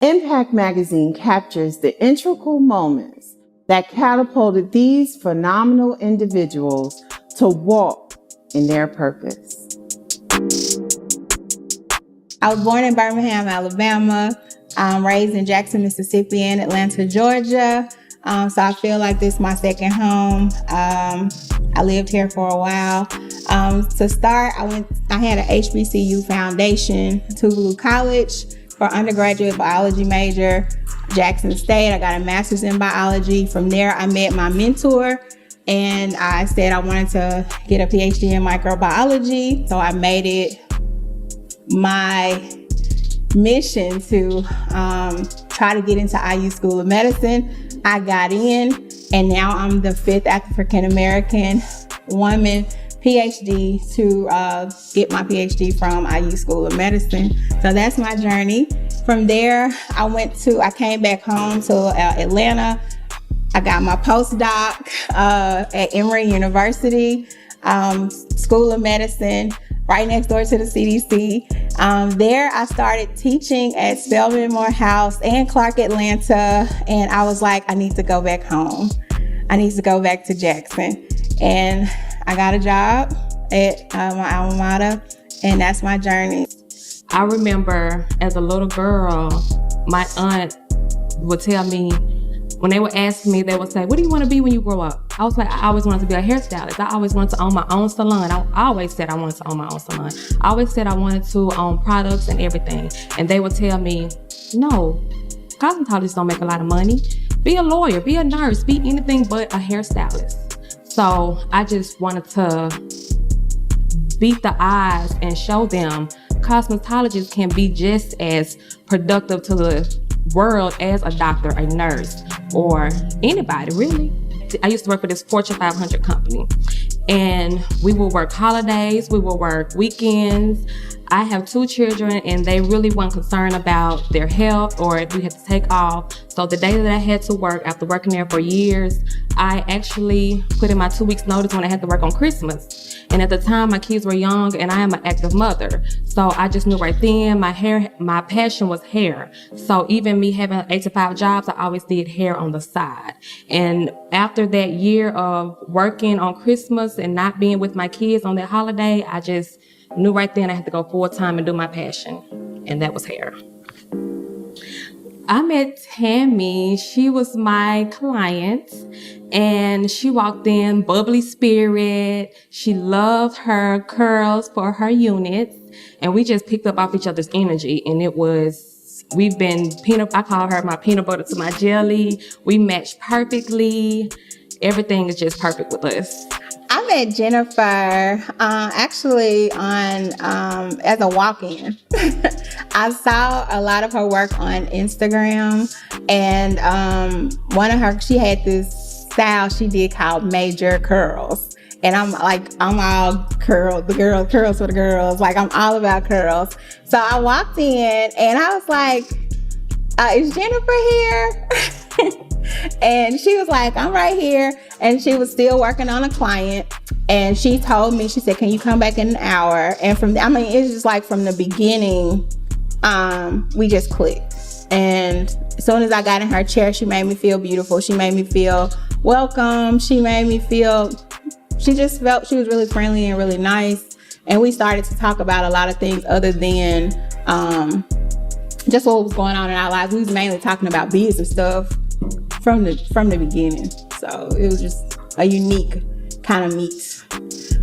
Impact Magazine captures the integral moments that catapulted these phenomenal individuals to walk in their purpose. I was born in Birmingham, Alabama. I'm raised in Jackson, Mississippi, and Atlanta, Georgia. So I feel like this is my second home. I lived here for a while. To start, I had an HBCU foundation, Tougaloo College, for undergraduate biology major, Jackson State. I got a master's in biology. From there, I met my mentor, and I said I wanted to get a PhD in microbiology. So I made it my mission to try to get into IU School of Medicine. I got in, and now I'm the 5th African American woman PhD to get my PhD from IU School of Medicine. So that's my journey. From there, I came back home to Atlanta. I got my postdoc at Emory University, School of Medicine, right next door to the CDC. There I started teaching at Spelman Morehouse and Clark Atlanta, and I was like, I need to go back home. I need to go back to Jackson. And I got a job at my alma mater, and that's my journey. I remember as a little girl, my aunt would tell me, when they would ask me, they would say, what do you want to be when you grow up? I was like, I always wanted to be a hairstylist. I always wanted to own my own salon. I always said I wanted to own my own salon. I always said I wanted to own products and everything. And they would tell me, no, cosmetologists don't make a lot of money. Be a lawyer, be a nurse, be anything but a hairstylist. So I just wanted to beat the odds and show them cosmetologists can be just as productive to the world as a doctor, a nurse, or anybody really. I used to work for this Fortune 500 company, and we will work holidays, we will work weekends. I have 2 children, and they really weren't concerned about their health or if we had to take off. So the day that I had to work, after working there for years, I actually put in my 2 weeks notice when I had to work on Christmas. And at the time, my kids were young, and I am an active mother. So I just knew right then my passion was hair. So even me having 8 to 5 jobs, I always did hair on the side. And after that year of working on Christmas and not being with my kids on that holiday, I just knew right then I had to go full time and do my passion. And that was hair. I met Tammy. She was my client, and she walked in, bubbly spirit. She loved her curls for her units, and we just picked up off each other's energy. And we've been I call her my peanut butter to my jelly. We match perfectly. Everything is just perfect with us. I met Jennifer actually on as a walk-in. I saw a lot of her work on Instagram, and she had this style she did called major curls. And I'm all curls for the girls. Like, I'm all about curls. So I walked in, and I was like, is Jennifer here? And she was like, I'm right here. And she was still working on a client. And she told me, she said, can you come back in an hour? And it's just like from the beginning, we just clicked. And as soon as I got in her chair, she made me feel beautiful. She made me feel welcome. She just felt she was really friendly and really nice. And we started to talk about a lot of things other than just what was going on in our lives. We was mainly talking about business stuff from the beginning. So it was just a unique kind of meet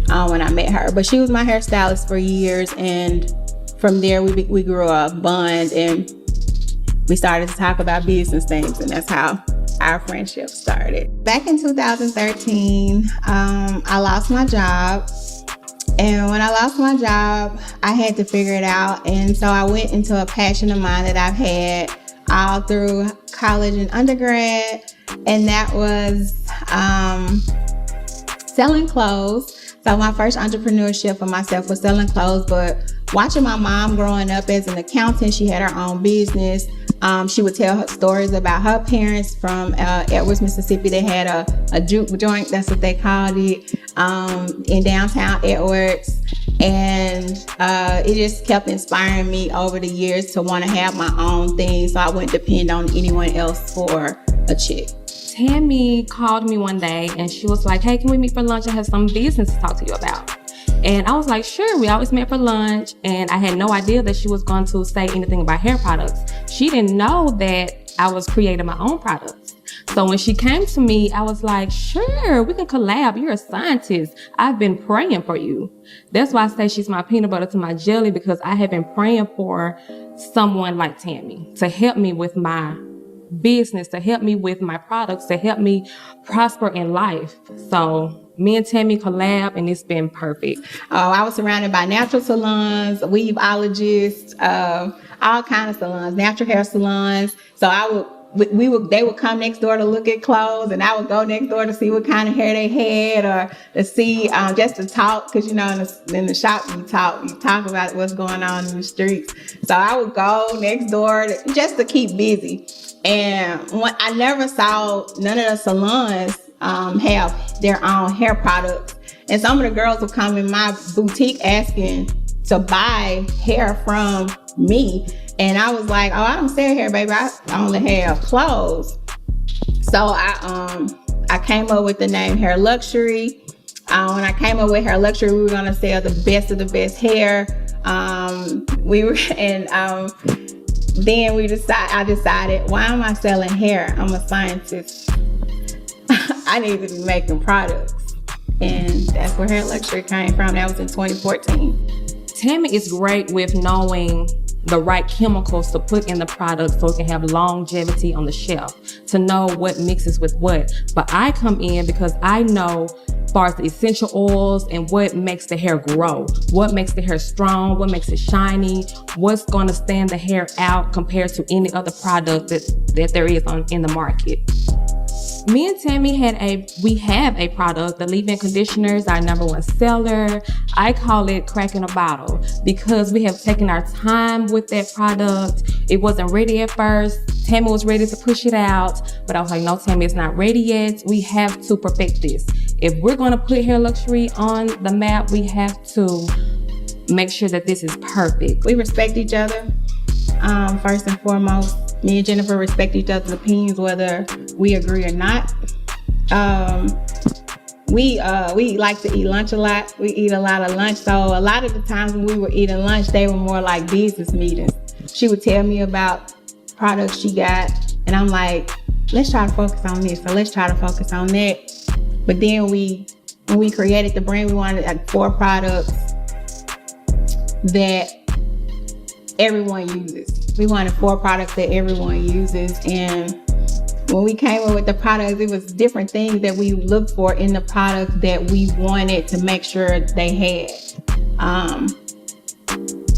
when I met her. But she was my hairstylist for years, and from there we grew a bond, and we started to talk about business things, and that's how our friendship started. Back in 2013, I lost my job. And when I lost my job, I had to figure it out. And so I went into a passion of mine that I've had all through college and undergrad. And that was selling clothes. So my first entrepreneurship for myself was selling clothes. But watching my mom growing up as an accountant, she had her own business. She would tell her stories about her parents from Edwards, Mississippi. They had a juke joint, that's what they called it, in downtown Edwards. And it just kept inspiring me over the years to want to have my own thing, so I wouldn't depend on anyone else for a check. Tammy called me one day and she was like, hey, can we meet for lunch? I have some business to talk to you about. And I was like, sure. We always met for lunch. And I had no idea that she was going to say anything about hair products. She didn't know that I was creating my own products. So when she came to me, I was like, sure, we can collab. You're a scientist. I've been praying for you. That's why I say she's my peanut butter to my jelly, because I have been praying for someone like Tammy to help me with my business, to help me with my products, to help me prosper in life. So me and Tammy collab, and it's been perfect. I was surrounded by natural salons, weaveologists, all kinds of salons, natural hair salons. So they would come next door to look at clothes, and I would go next door to see what kind of hair they had, or to see, just to talk, because in the shop you talk about what's going on in the streets. So I would go next door just to keep busy. And I never saw none of the salons have their own hair products. And some of the girls would come in my boutique asking to buy hair from me. And I was like, oh, I don't sell hair, baby. I only have clothes. So I came up with the name Hair Luxury. When I came up with Hair Luxury, we were gonna sell the best of the best hair. Then I decided, why am I selling hair? I'm a scientist. I need to be making products. And that's where Hair Luxury came from. That was in 2014. Tammy is great with knowing the right chemicals to put in the product so it can have longevity on the shelf, to know what mixes with what. But I come in because I know as far as the essential oils and what makes the hair grow, what makes the hair strong, what makes it shiny, what's going to stand the hair out compared to any other product that there is in the market. Me and Tammy we have a product, the leave-in conditioner is our #1 seller. I call it cracking a bottle because we have taken our time with that product. It wasn't ready at first. Tammy was ready to push it out, but I was like, no, Tammy, it's not ready yet. We have to perfect this. If we're gonna put Hair Luxury on the map, we have to make sure that this is perfect. We respect each other, first and foremost. Me and Jennifer respect each other's opinions, whether we agree or not. We like to eat lunch a lot. We eat a lot of lunch. So a lot of the times when we were eating lunch, they were more like business meetings. She would tell me about products she got, and I'm like, let's try to focus on this, or let's try to focus on that. But then when we created the brand, we wanted like 4 products that everyone uses. We wanted 4 products that everyone uses. And when we came up with the products, it was different things that we looked for in the products that we wanted to make sure they had.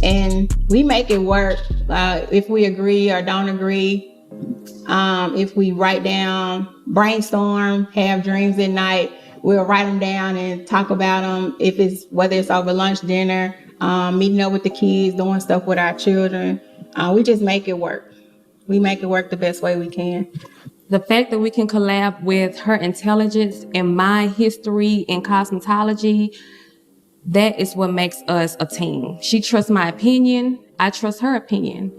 And we make it work if we agree or don't agree. If we write down, brainstorm, have dreams at night, we'll write them down and talk about them. Whether it's over lunch, dinner, meeting up with the kids, doing stuff with our children. We just make it work. We make it work the best way we can. The fact that we can collab with her intelligence and my history in cosmetology, that is what makes us a team. She trusts my opinion. I trust her opinion.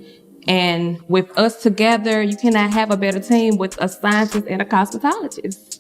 And with us together, you cannot have a better team with a scientist and a cosmetologist.